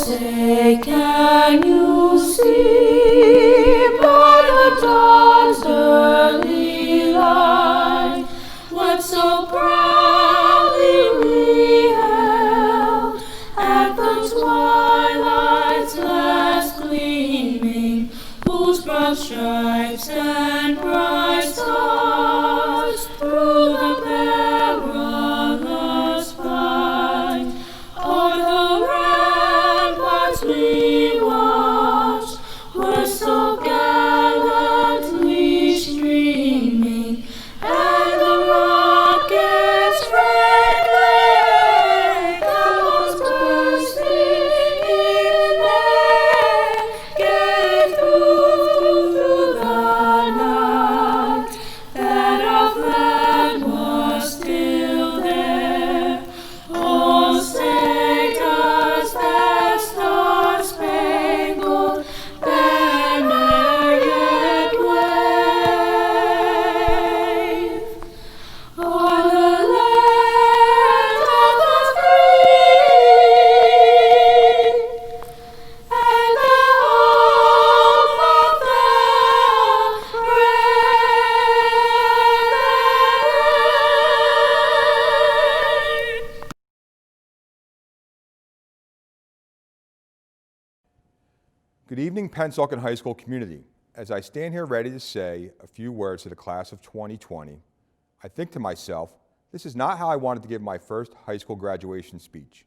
say, can you see by the dawn's early light what so proudly we held at the twilight's last gleaming, whose broad stripes and bright stars through the perilous fight o'er the ramparts we watched were so gallantly streaming, and the rocket's red glare was bursting in air, gave through the night that our flag was still there. Oh, say does that star-spangled banner yet wave o'er the land of the free and the hope of the brave? Good evening, Pennsauken High School community. As I stand here ready to say a few words to the class of 2020, I think to myself, this is not how I wanted to give my first high school graduation speech.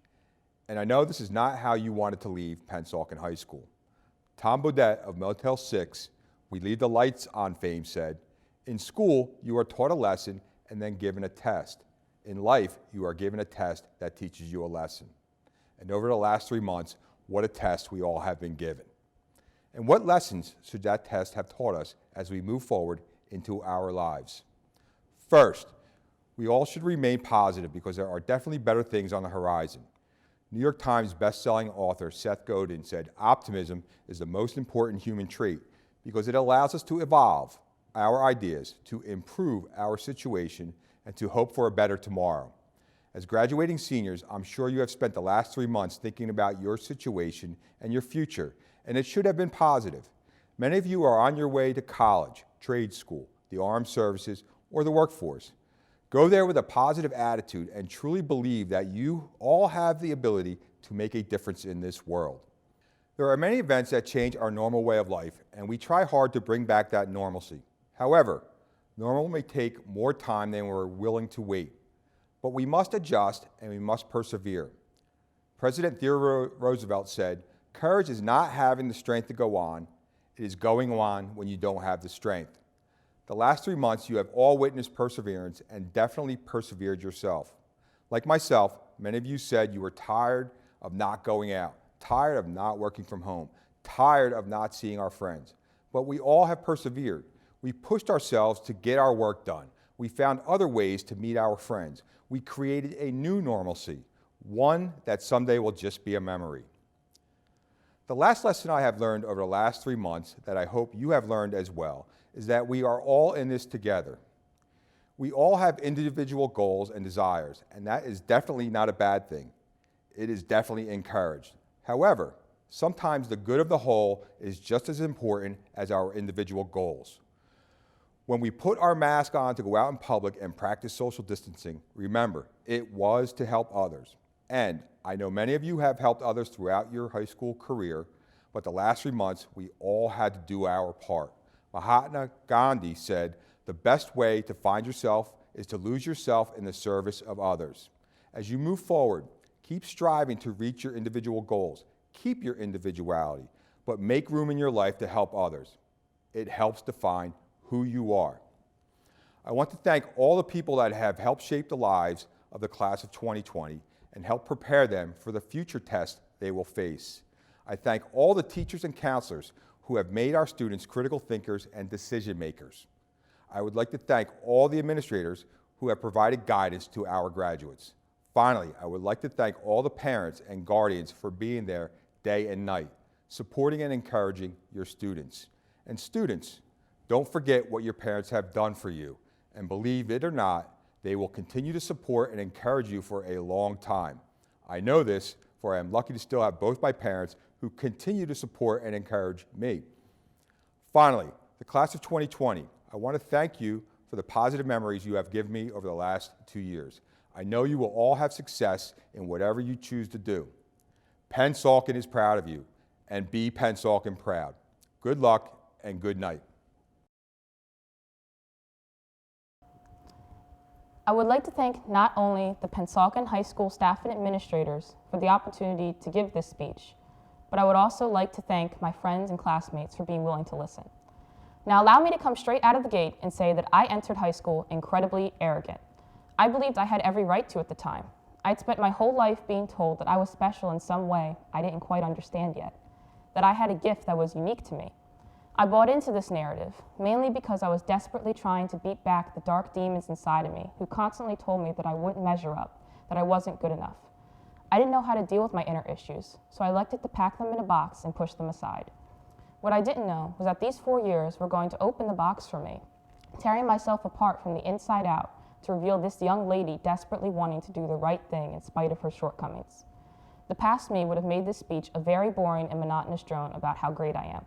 And I know this is not how you wanted to leave Pennsauken High School. Tom Bodette of Motel 6, We Leave the Lights On fame said, in school, you are taught a lesson and then given a test. In life, you are given a test that teaches you a lesson. And over the last 3 months, what a test we all have been given. And what lessons should that test have taught us as we move forward into our lives? First, we all should remain positive because there are definitely better things on the horizon. New York Times best-selling author Seth Godin said, optimism is the most important human trait because it allows us to evolve our ideas, to improve our situation, and to hope for a better tomorrow. As graduating seniors, I'm sure you have spent the last 3 months thinking about your situation and your future, and it should have been positive. Many of you are on your way to college, trade school, the armed services, or the workforce. Go there with a positive attitude and truly believe that you all have the ability to make a difference in this world. There are many events that change our normal way of life, and we try hard to bring back that normalcy. However, normal may take more time than we're willing to wait. But we must adjust and we must persevere. President Theodore Roosevelt said, courage is not having the strength to go on, it is going on when you don't have the strength. The last 3 months, you have all witnessed perseverance and definitely persevered yourself. Like myself, many of you said you were tired of not going out, tired of not working from home, tired of not seeing our friends. But we all have persevered. We pushed ourselves to get our work done. We found other ways to meet our friends. We created a new normalcy, one that someday will just be a memory. The last lesson I have learned over the last 3 months that I hope you have learned as well is that we are all in this together. We all have individual goals and desires, and that is definitely not a bad thing. It is definitely encouraged. However, sometimes the good of the whole is just as important as our individual goals. When we put our mask on to go out in public and practice social distancing, remember, it was to help others. And I know many of you have helped others throughout your high school career, but the last 3 months, we all had to do our part. Mahatma Gandhi said, the best way to find yourself is to lose yourself in the service of others. As you move forward, keep striving to reach your individual goals. Keep your individuality, but make room in your life to help others. It helps define who you are. I want to thank all the people that have helped shape the lives of the class of 2020 and help prepare them for the future tests they will face. I thank all the teachers and counselors who have made our students critical thinkers and decision makers. I would like to thank all the administrators who have provided guidance to our graduates. Finally, I would like to thank all the parents and guardians for being there day and night, supporting and encouraging your students. And students, don't forget what your parents have done for you, and believe it or not, they will continue to support and encourage you for a long time. I know this, for I am lucky to still have both my parents who continue to support and encourage me. Finally, the class of 2020, I want to thank you for the positive memories you have given me over the last 2 years. I know you will all have success in whatever you choose to do. Penn Salkin is proud of you, and be Penn Salkin proud. Good luck and good night. I would like to thank not only the Pennsauken High School staff and administrators for the opportunity to give this speech, but I would also like to thank my friends and classmates for being willing to listen. Now allow me to come straight out of the gate and say that I entered high school incredibly arrogant. I believed I had every right to at the time. I'd spent my whole life being told that I was special in some way I didn't quite understand yet, that I had a gift that was unique to me. I bought into this narrative, mainly because I was desperately trying to beat back the dark demons inside of me who constantly told me that I wouldn't measure up, that I wasn't good enough. I didn't know how to deal with my inner issues, so I elected to pack them in a box and push them aside. What I didn't know was that these 4 years were going to open the box for me, tearing myself apart from the inside out to reveal this young lady desperately wanting to do the right thing in spite of her shortcomings. The past me would have made this speech a very boring and monotonous drone about how great I am.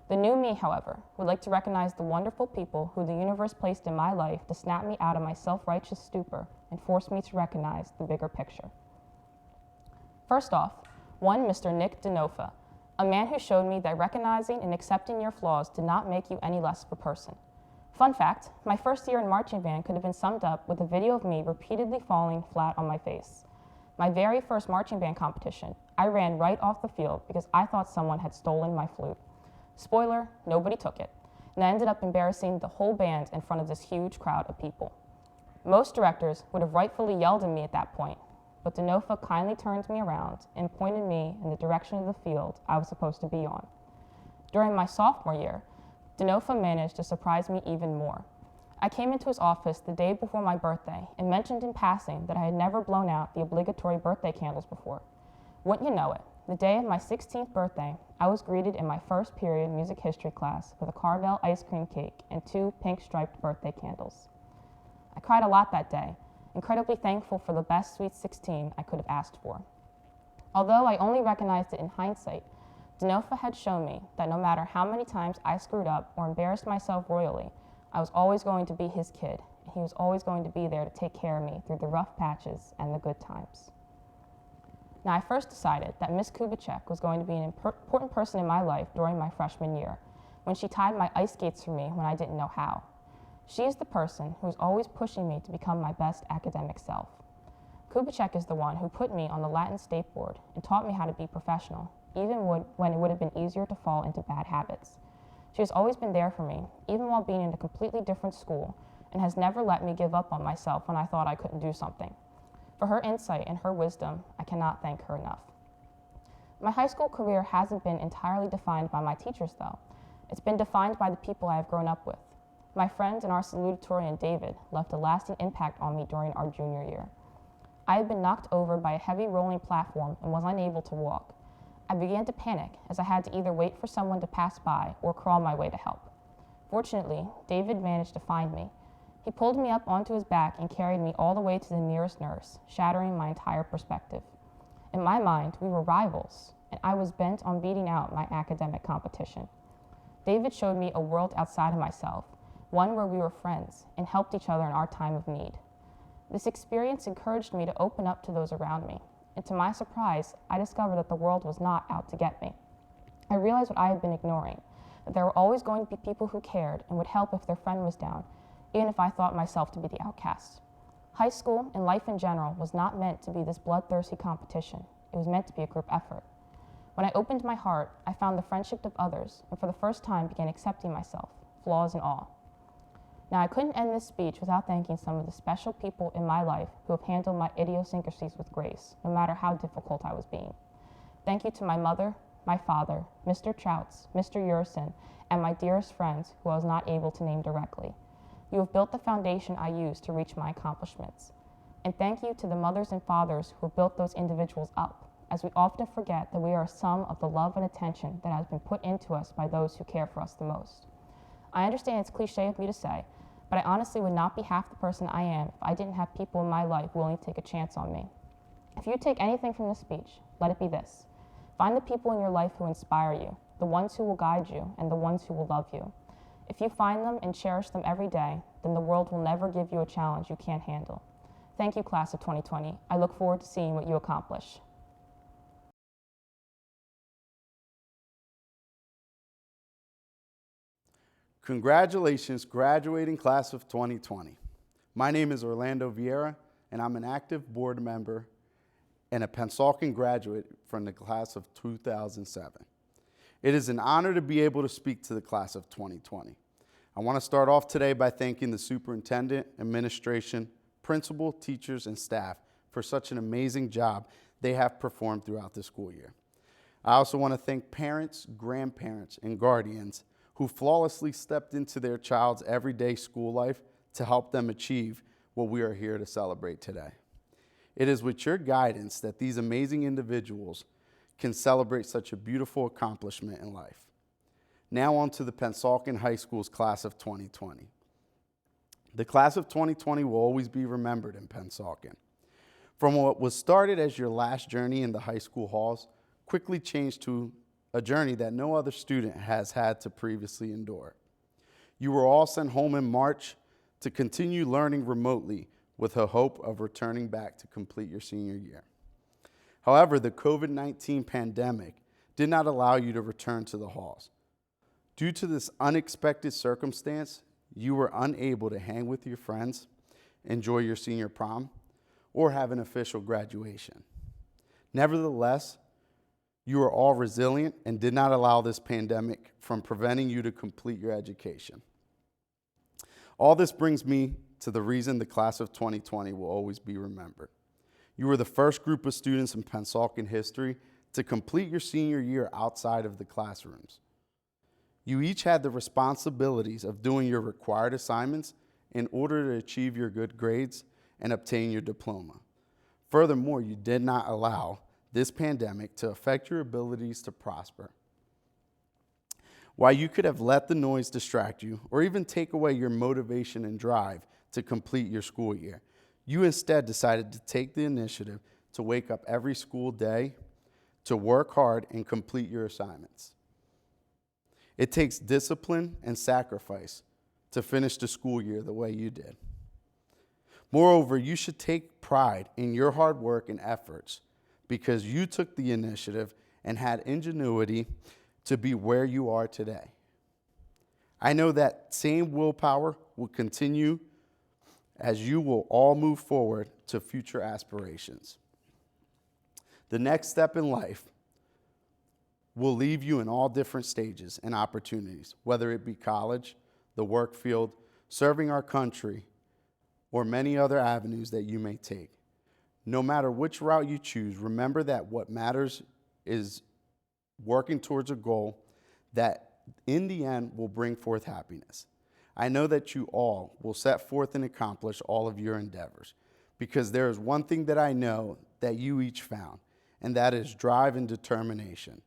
The new me, however, would like to recognize the wonderful people who the universe placed in my life to snap me out of my self-righteous stupor and force me to recognize the bigger picture. First off, one Mr. Nick Denofa, a man who showed me that recognizing and accepting your flaws did not make you any less of a person. Fun fact, my first year in marching band could have been summed up with a video of me repeatedly falling flat on my face. My very first marching band competition, I ran right off the field because I thought someone had stolen my flute. Spoiler, nobody took it, and I ended up embarrassing the whole band in front of this huge crowd of people. Most directors would have rightfully yelled at me at that point, but Denofa kindly turned me around and pointed me in the direction of the field I was supposed to be on. During my sophomore year, Denofa managed to surprise me even more. I came into his office the day before my birthday and mentioned in passing that I had never blown out the obligatory birthday candles before. Wouldn't you know it, the day of my 16th birthday, I was greeted in my first period music history class with a Carvel ice cream cake and 2 pink striped birthday candles. I cried a lot that day, incredibly thankful for the best sweet 16 I could have asked for. Although I only recognized it in hindsight, Denofa had shown me that no matter how many times I screwed up or embarrassed myself royally, I was always going to be his kid, and he was always going to be there to take care of me through the rough patches and the good times. Now, I first decided that Miss Kubitschek was going to be an important person in my life during my freshman year, when she tied my ice skates for me when I didn't know how. She is the person who is always pushing me to become my best academic self. Kubitschek is the one who put me on the Latin state board and taught me how to be professional, even when it would have been easier to fall into bad habits. She has always been there for me, even while being in a completely different school, and has never let me give up on myself when I thought I couldn't do something. For her insight and her wisdom, I cannot thank her enough. My high school career hasn't been entirely defined by my teachers, though. It's been defined by the people I have grown up with. My friends and our salutatorian, David, left a lasting impact on me during our junior year. I had been knocked over by a heavy rolling platform and was unable to walk. I began to panic as I had to either wait for someone to pass by or crawl my way to help. Fortunately, David managed to find me. He pulled me up onto his back and carried me all the way to the nearest nurse, shattering my entire perspective. In my mind, we were rivals, and I was bent on beating out my academic competition. David showed me a world outside of myself, one where we were friends and helped each other in our time of need. This experience encouraged me to open up to those around me, and to my surprise, I discovered that the world was not out to get me. I realized what I had been ignoring, that there were always going to be people who cared and would help if their friend was down, even if I thought myself to be the outcast. High school and life in general was not meant to be this bloodthirsty competition. It was meant to be a group effort. When I opened my heart, I found the friendship of others, and for the first time began accepting myself, flaws and all. Now, I couldn't end this speech without thanking some of the special people in my life who have handled my idiosyncrasies with grace, no matter how difficult I was being. Thank you to my mother, my father, Mr. Trouts, Mr. Urison, and my dearest friends who I was not able to name directly. You have built the foundation I use to reach my accomplishments. And thank you to the mothers and fathers who have built those individuals up, as we often forget that we are a sum of the love and attention that has been put into us by those who care for us the most. I understand it's cliche of me to say, but I honestly would not be half the person I am if I didn't have people in my life willing to take a chance on me. If you take anything from this speech, let it be this. Find the people in your life who inspire you, the ones who will guide you, and the ones who will love you. If you find them and cherish them every day, then the world will never give you a challenge you can't handle. Thank you, class of 2020. I look forward to seeing what you accomplish. Congratulations, graduating class of 2020. My name is Orlando Vieira, and I'm an active board member and a Pennsauken graduate from the class of 2007. It is an honor to be able to speak to the class of 2020. I want to start off today by thanking the superintendent, administration, principal, teachers, and staff for such an amazing job they have performed throughout the school year. I also want to thank parents, grandparents, and guardians who flawlessly stepped into their child's everyday school life to help them achieve what we are here to celebrate today. It is with your guidance that these amazing individuals can celebrate such a beautiful accomplishment in life. Now on to the Pennsauken High School's class of 2020. The class of 2020 will always be remembered in Pennsauken. From what was started as your last journey in the high school halls, quickly changed to a journey that no other student has had to previously endure. You were all sent home in March to continue learning remotely with the hope of returning back to complete your senior year. However, the COVID-19 pandemic did not allow you to return to the halls. Due to this unexpected circumstance, you were unable to hang with your friends, enjoy your senior prom, or have an official graduation. Nevertheless, you are all resilient and did not allow this pandemic from preventing you to complete your education. All this brings me to the reason the class of 2020 will always be remembered. You were the first group of students in Pennsauken history to complete your senior year outside of the classrooms. You each had the responsibilities of doing your required assignments in order to achieve your good grades and obtain your diploma. Furthermore, you did not allow this pandemic to affect your abilities to prosper. While you could have let the noise distract you or even take away your motivation and drive to complete your school year, you instead decided to take the initiative to wake up every school day, to work hard and complete your assignments. It takes discipline and sacrifice to finish the school year the way you did. Moreover, you should take pride in your hard work and efforts because you took the initiative and had ingenuity to be where you are today. I know that same willpower will continue as you will all move forward to future aspirations. The next step in life will leave you in all different stages and opportunities, whether it be college, the work field, serving our country, or many other avenues that you may take. No matter which route you choose, remember that what matters is working towards a goal that in the end will bring forth happiness. I know that you all will set forth and accomplish all of your endeavors because there is one thing that I know that you each found, and that is drive and determination.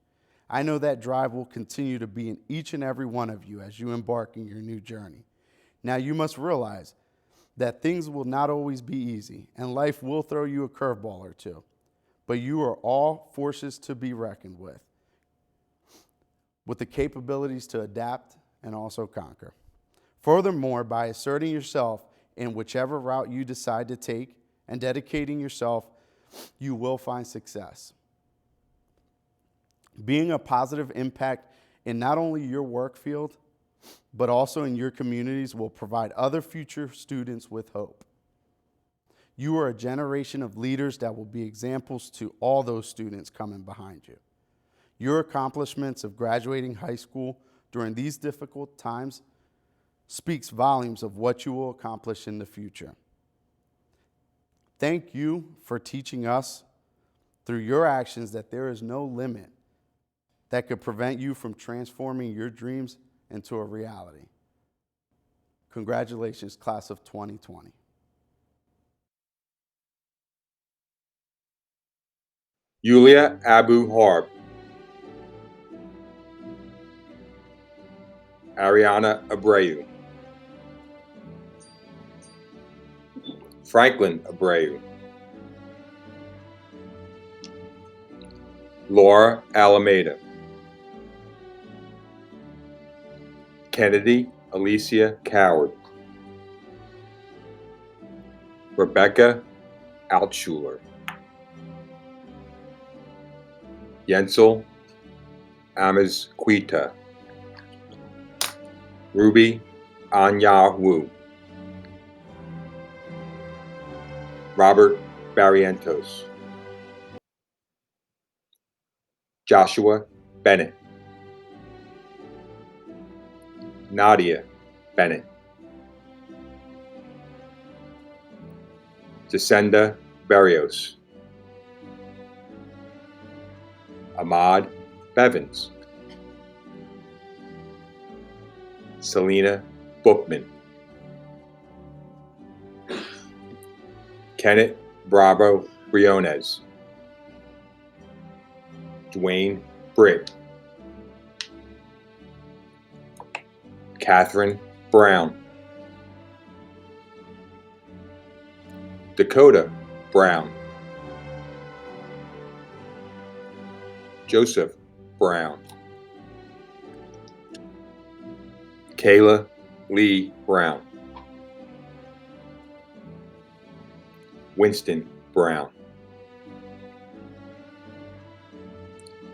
I know that drive will continue to be in each and every one of you as you embark in your new journey. Now you must realize that things will not always be easy, and life will throw you a curveball or two. But you are all forces to be reckoned with the capabilities to adapt and also conquer. Furthermore, by asserting yourself in whichever route you decide to take and dedicating yourself, you will find success. Being a positive impact in not only your work field, but also in your communities will provide other future students with hope. You are a generation of leaders that will be examples to all those students coming behind you. Your accomplishments of graduating high school during these difficult times speaks volumes of what you will accomplish in the future. Thank you for teaching us through your actions that there is no limit that could prevent you from transforming your dreams into a reality. Congratulations, class of 2020. Yulia Abu Harb, Ariana Abreu, Franklin Abreu, Laura Alameda, Kennedy Alicia Coward, Rebecca Altschuler, Yensel Amezquita, Ruby Anya Wu, Robert Barrientos, Joshua Bennett, Nadia Bennett, Jacinda Barrios, Ahmad Bevins, Selena Bookman, Kenneth Bravo Briones, Dwayne Britt, Catherine Brown, Dakota Brown, Joseph Brown, Kayla Lee Brown, Winston Brown,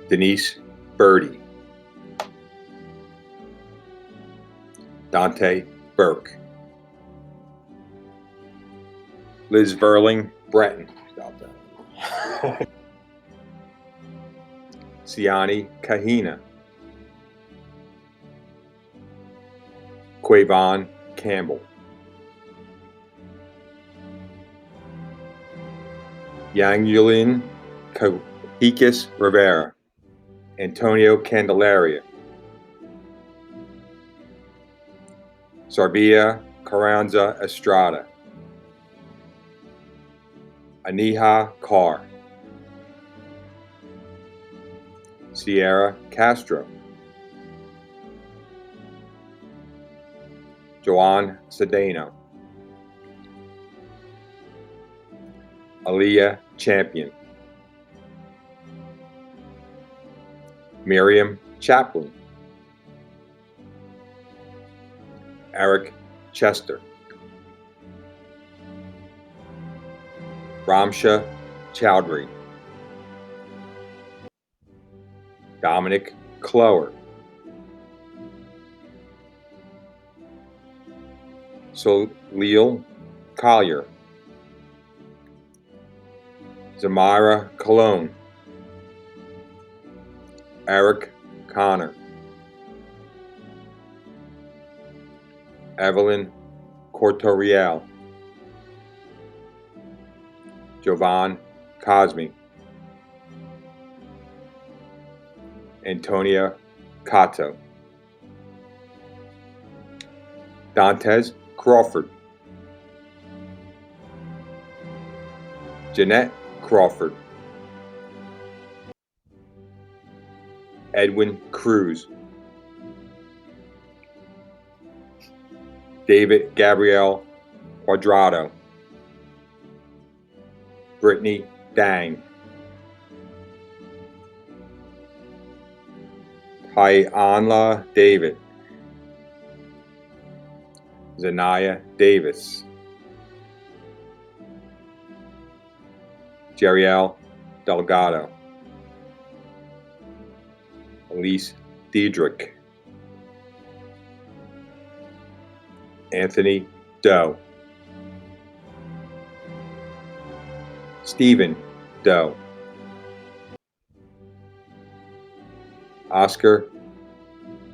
Denise Birdie, Dante Burke, Liz Verling Breton, Siani Kahina, Quavon Campbell, Yangulin Cajiques Rivera, Antonio Candelaria, Sarbia Carranza Estrada, Aniha Carr, Sierra Castro, Joan Cedeno, Aaliyah Champion, Miriam Chaplin, Eric Chester, Ramsha Chowdhury, Dominic Clower, Soleil Collier, Zamira Cologne, Eric Connor, Evelyn Cortorial, Jovan Cosme, Antonia Cato, Dantes Crawford, Jeanette Crawford, Edwin Cruz, David Gabriel Quadrado, Brittany Dang, Tyanla David, Zanaya Davis, Jeriel Delgado, Elise Diedrich, Anthony Doe, Stephen Doe, Oscar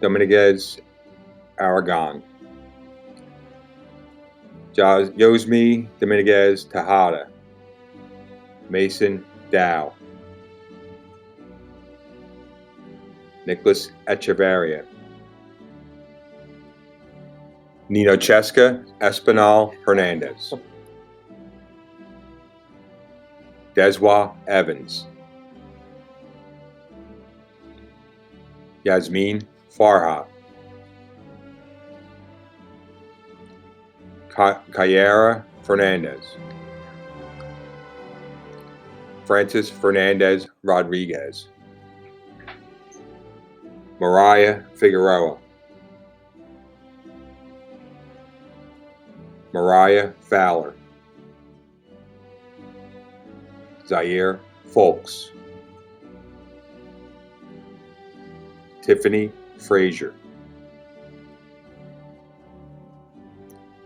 Dominguez Aragon, Yosmi Dominguez Tejada, Mason Dow, Nicholas Echeverria, Ninocheska Espinal Hernandez, Deswa Evans, Yasmin Farha, Kayera Fernandez, Francis Fernandez Rodriguez, Mariah Figueroa, Mariah Fowler, Zaire Folks, Tiffany Frazier,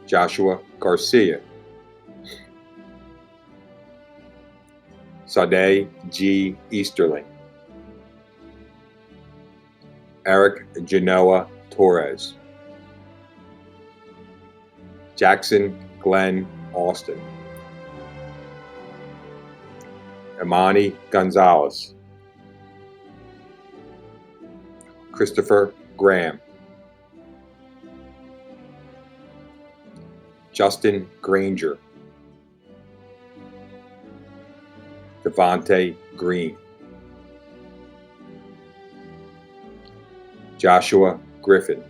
Joshua Garcia, Sade G. Easterling, Eric Genoa Torres, Jackson Glenn Austin, Imani Gonzalez, Christopher Graham, Justin Granger, Devontae Green, Joshua Griffin,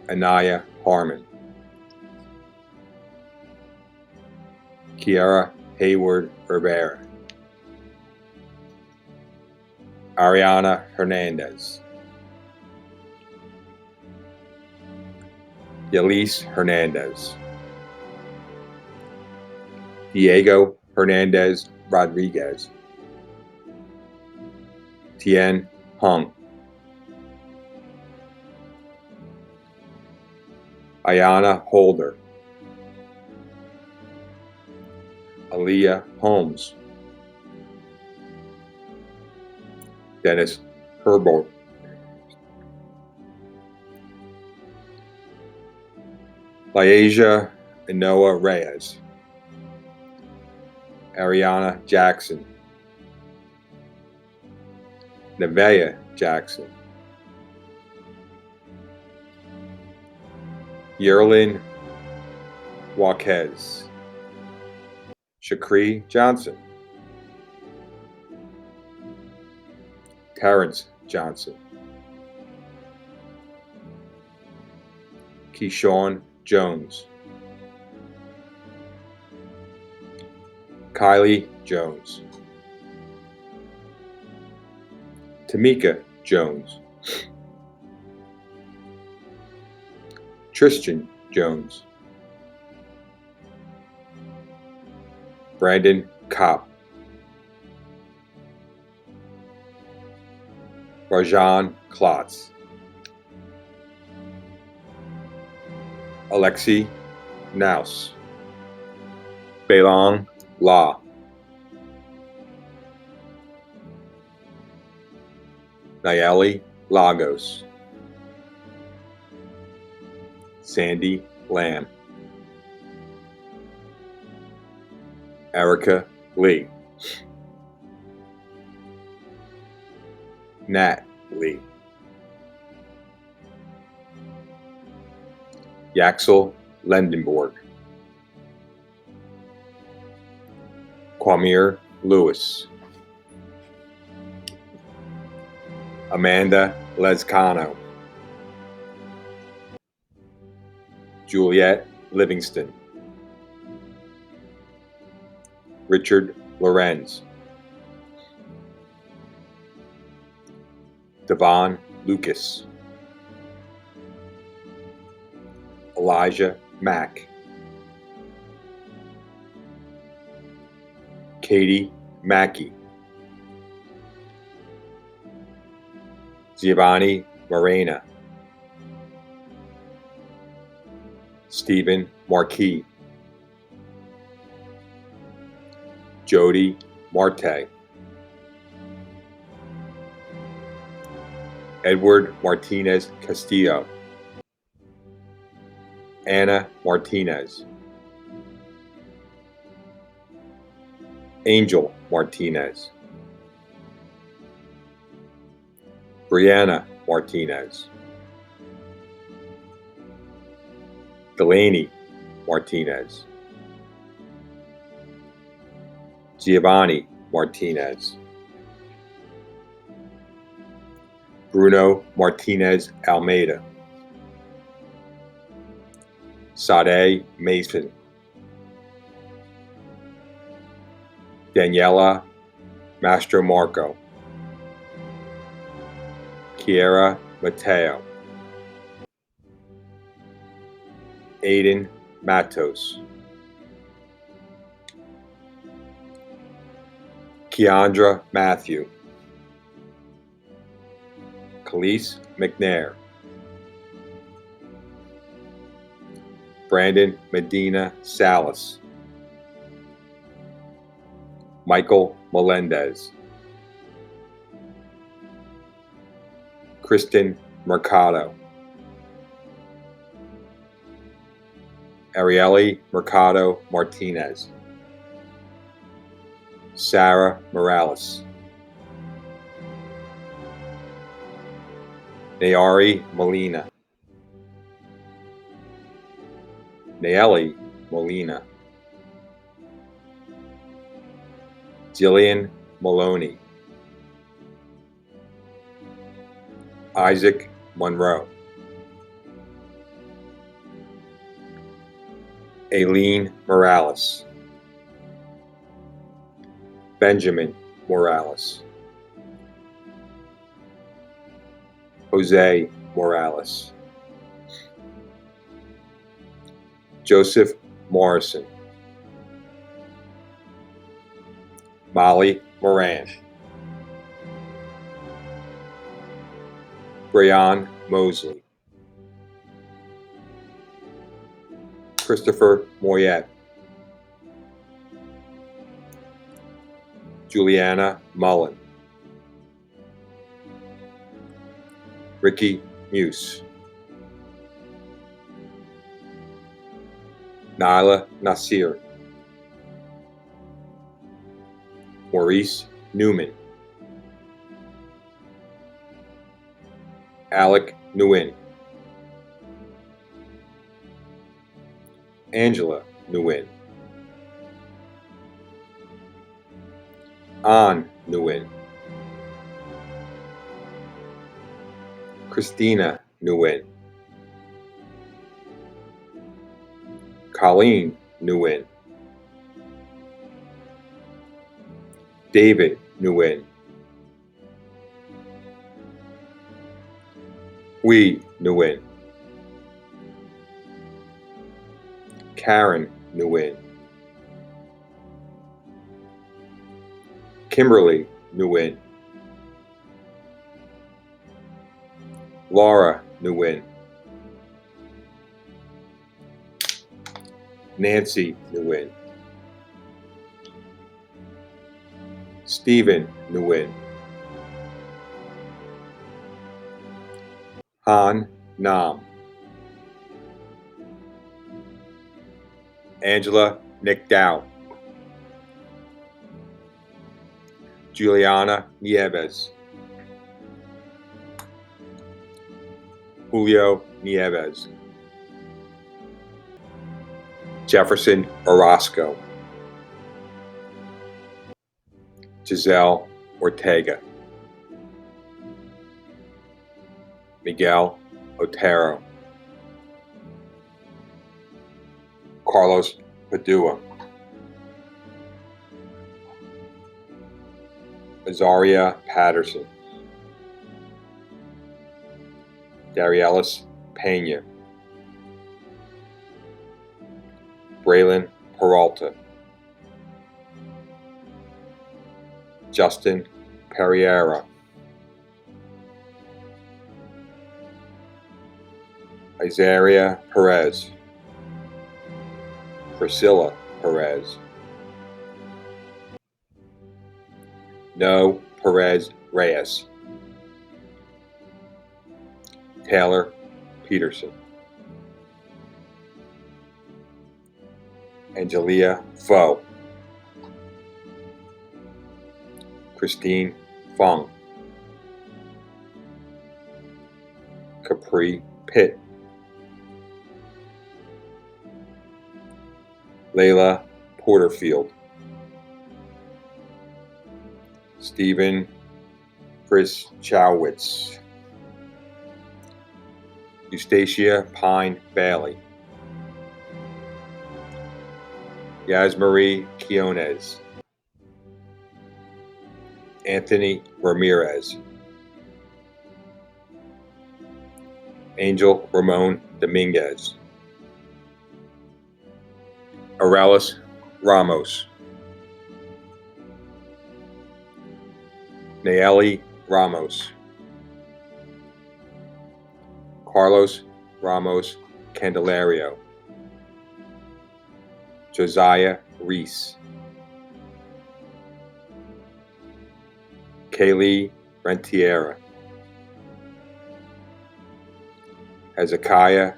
Anaya Harmon, Kiara Hayward Rivera, Ariana Hernandez, Yelise Hernandez, Diego Hernandez Rodriguez, Tien Hung, Ayana Holder, Aaliyah Holmes, Dennis Herbold, Lyasia Enoa Reyes, Ariana Jackson, Nevaeh Jackson, Yerlin Waquez, Shakri Johnson, Terrence Johnson, Keyshawn Jones, Kylie Jones, Tamika Jones, Tristan Jones, Brandon Kopp, Rajan Klotz, Alexi Naus, Beilong La, Nayeli Lagos, Sandy Lamb, Erica Lee, Nat Lee, Yaxel Lendenborg, Kwamir Lewis, Amanda Lescano, Juliette Livingston, Richard Lorenz, Devon Lucas, Elijah Mack, Katie Mackey, Giovanni Morena, Stephen Marquis, Jody Marte, Edward Martinez Castillo, Anna Martinez, Angel Martinez, Brianna Martinez, Delaney Martinez, Giovanni Martinez, Bruno Martinez Almeida, Sade Mason, Daniela Mastromarco, Kiera Mateo, Aiden Matos, Keandra Matthew, Khalees McNair, Brandon Medina Salas, Michael Melendez, Kristen Mercado, Arieli Mercado Martinez, Sarah Morales, Nayari Molina, Nayeli Molina, Jillian Maloney, Isaac Monroe, Aileen Morales, Benjamin Morales, Jose Morales, Joseph Morrison, Molly Moran, Breon Mosley, Christopher Moyet, Juliana Mullen, Ricky Muse, Nyla Nasir, Maurice Newman, Alec Nguyen, Angela Nguyen, An Nguyen, Christina Nguyen, Colleen Nguyen, David Nguyen, Hui Nguyen, Karen Nguyen, Kimberly Nguyen, Laura Nguyen, Nancy Nguyen, Stephen Nguyen, Han Nam, Angela McDowell, Juliana Nieves, Julio Nieves, Jefferson Orozco, Giselle Ortega, Miguel Otero, Carlos Padua, Azaria Patterson, Darielis Pena, Braylon Peralta, Justin Pereira, Isaiah Perez, Priscilla Perez, No Perez Reyes, Taylor Peterson, Angelia Fo, Christine Fung, Capri Pitt, Layla Porterfield, Stephen Chris Chowitz, Eustacia Pine Bailey, Yasmarie Quiones, Anthony Ramirez, Angel Ramon Dominguez, Arelis Ramos, Nayeli Ramos, Carlos Ramos Candelario, Josiah Reese, Kaylee Rentiera, Hezekiah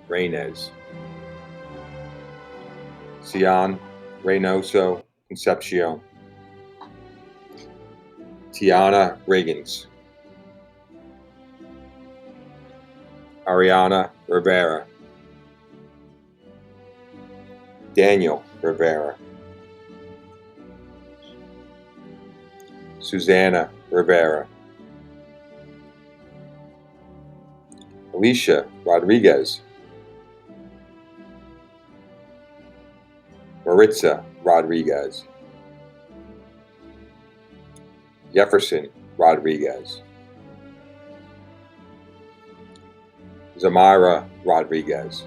Reynez, Cian Reynoso Concepcion, Tiana Riggins, Ariana Rivera, Daniel Rivera, Susanna Rivera, Alicia Rodriguez, Maritza Rodriguez, Jefferson Rodriguez, Zamira Rodriguez,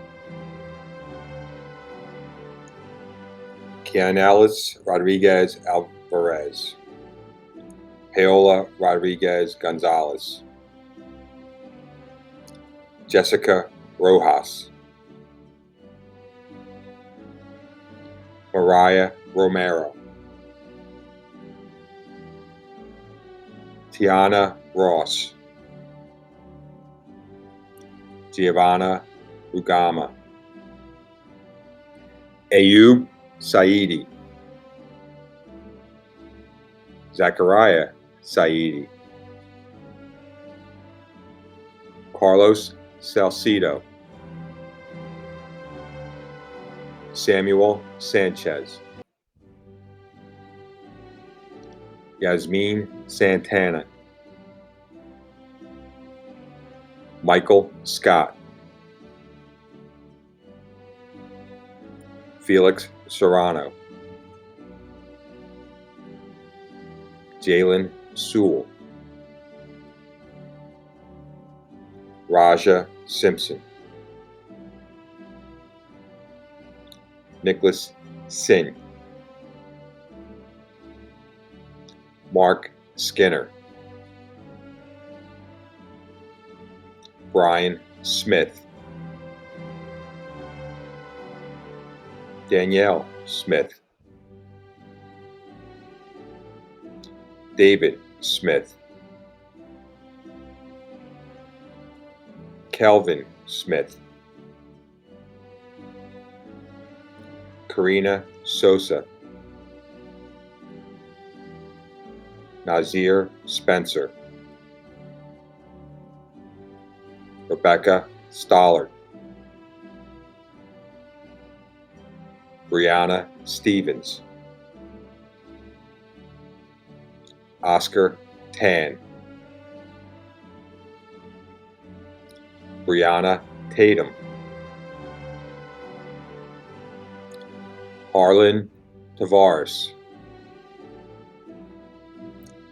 Kianelis Rodriguez Alvarez, Paola Rodriguez Gonzalez, Jessica Rojas, Mariah Romero, Tiana Ross, Giovanna Rugama, Ayub Saidi, Zachariah Saidi, Carlos Salcido, Samuel Sanchez, Yasmin Santana, Michael Scott, Felix Serrano, Jalen Sewell, Raja Simpson, Nicholas Singh, Mark Skinner, Brian Smith, Danielle Smith, David Smith, Kelvin Smith, Karina Sosa, Nazir Spencer, Rebecca Stollard, Brianna Stevens, Oscar Tan, Brianna Tatum, Harlan Tavares,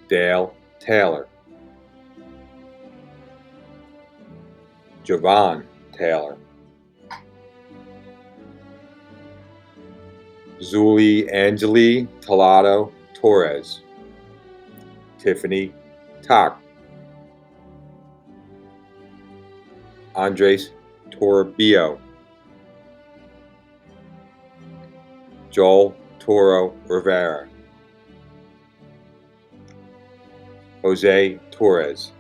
Dale Taylor, Javon Taylor, Zuli Angeli Talado Torres, Tiffany Tak, Andres Toribio, Joel Toro Rivera, Jose Torres,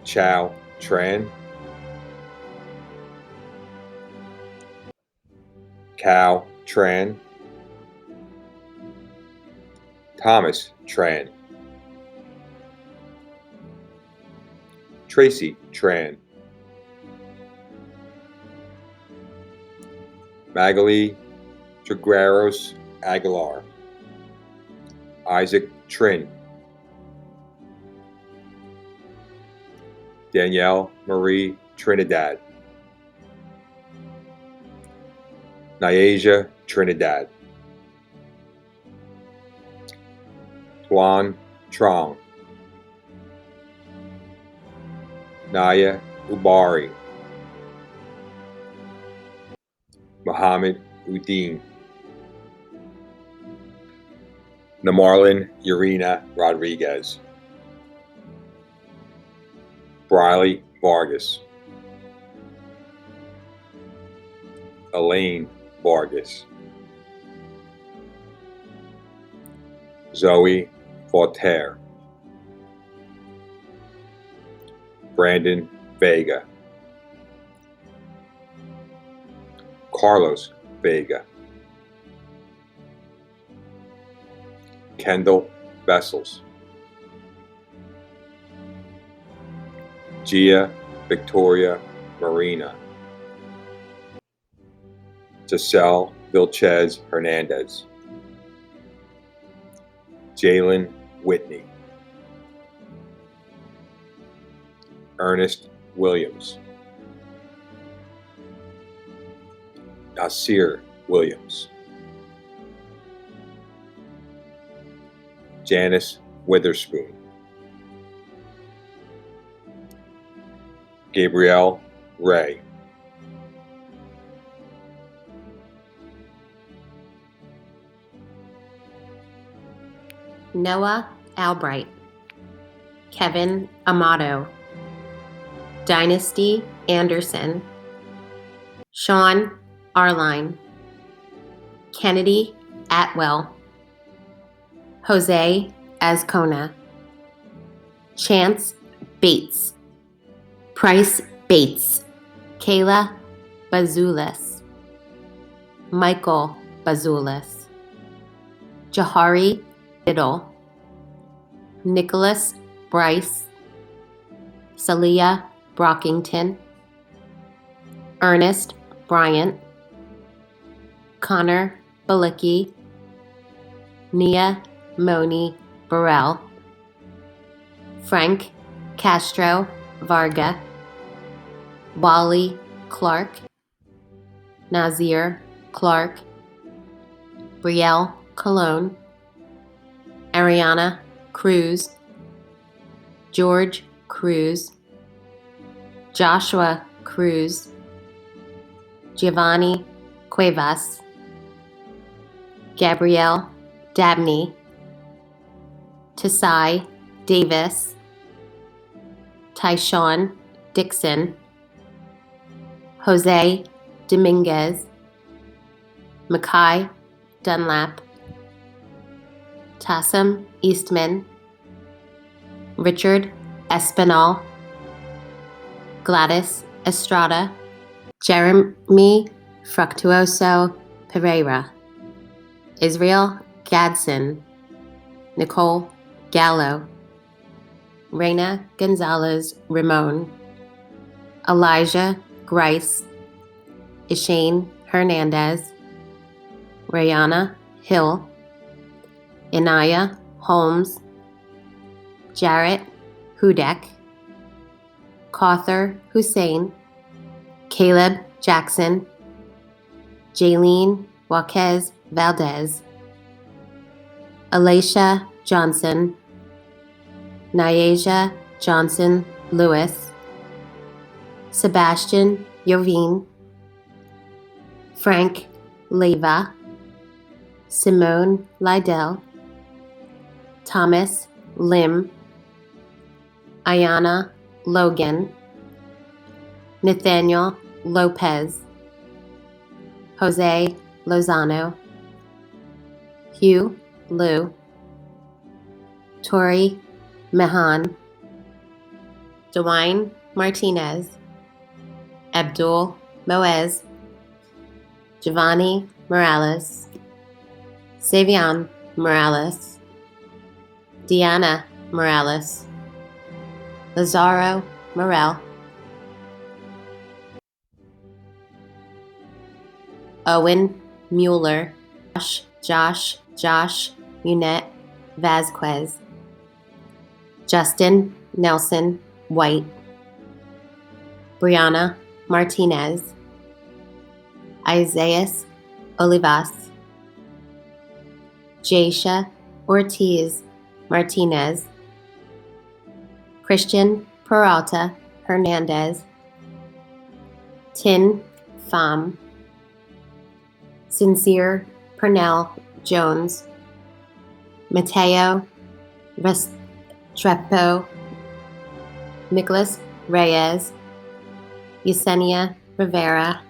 Chao Tran, Cal Tran, Thomas Tran, Tracy Tran, Magali Trigueros Aguilar, Isaac Trin, Danielle Marie Trinidad, Nyasia Trinidad, Tuan Trong, Naya Ubari, Muhammad Udin, Namarlin Urena Rodriguez, Briley Vargas, Elaine Vargas, Zoe Voltaire, Brandon Vega, Carlos Vega, Kendall Vessels, Gia Victoria Marina, Giselle Vilchez Hernandez, Jalen Whitney, Ernest Williams, Nasir Williams, Janice Witherspoon, Gabrielle Ray, Noah Albright, Kevin Amato, Dynasty Anderson, Sean Arline, Kennedy Atwell, Jose Azcona, Chance Bates, Price Bates, Kayla Bazulis, Michael Bazulis, Jahari Biddle, Nicholas Bryce, Salia Brockington, Ernest Bryant, Connor Balicki, Nia Moni Burrell, Frank Castro Varga, Wally Clark, Nazir Clark, Brielle Colon, Ariana Cruz, George Cruz, Joshua Cruz, Giovanni Cuevas, Gabrielle Dabney, Tasai Davis, Tyshawn Dixon, Jose Dominguez, Makai Dunlap, Tassam Eastman, Richard Espinal, Gladys Estrada, Jeremy Fructuoso Pereira, Israel Gadsden, Nicole Gallo, Reina Gonzalez Ramon, Elijah Grice, Ishane Hernandez, Rayana Hill, Inaya Holmes, Jarrett Hudek, Cawthor Hussein, Caleb Jackson, Jaylene Jaquez Valdez, Alacia Johnson, Nyasia Johnson Lewis, Sebastian Yovine, Frank Leva, Simone Lydell, Thomas Lim, Ayana Logan, Nathaniel Lopez, Jose Lozano, Hugh Liu, Tori Mahan, Dwayne Martinez, Abdul Moez, Giovanni Morales, Savion Morales, Diana Morales, Lazaro Morel, Owen Mueller, Josh Munette Vasquez, Justin Nelson White, Brianna Martinez, Isaias Olivas, Jasha Ortiz Martinez, Christian Peralta Hernandez, Tin Pham, Sincere Purnell Jones, Mateo Restrepo, Nicholas Reyes, Yesenia Rivera,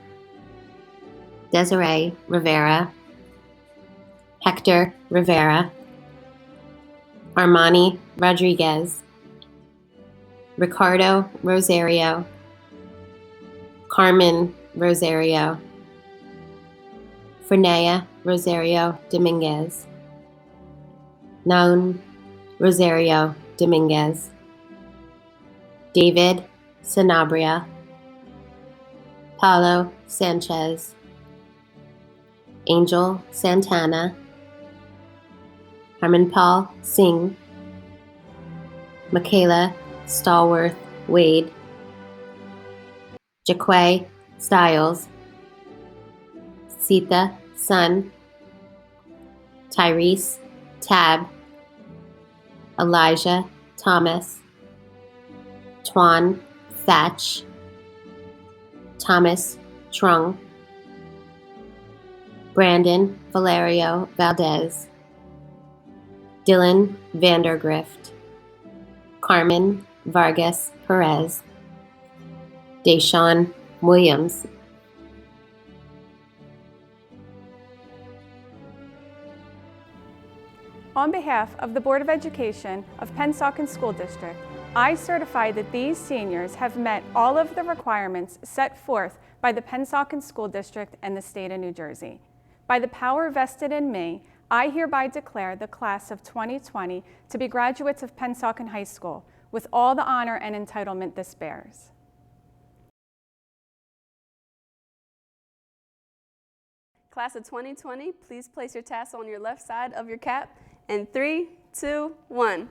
Desiree Rivera, Hector Rivera, Armani Rodriguez, Ricardo Rosario, Carmen Rosario, Fernea Rosario Dominguez, Naun Rosario Dominguez, David Sanabria, Paulo Sanchez, Angel Santana, Harmanpal Singh, Michaela Stallworth Wade, Jaquay Stiles, Sita Sun, Tyrese Tab, Elijah Thomas, Tuan Thatch, Thomas Trung, Brandon Valerio Valdez, Dylan Vandergrift, Carmen Vargas Perez, Deshaun Williams. On behalf of the Board of Education of Pennsauken School District, I certify that these seniors have met all of the requirements set forth by the Pennsauken School District and the state of New Jersey. By the power vested in me, I hereby declare the class of 2020 to be graduates of Pennsauken High School with all the honor and entitlement this bears. Class of 2020, please place your tassel on your left side of your cap. And 3, 2, 1.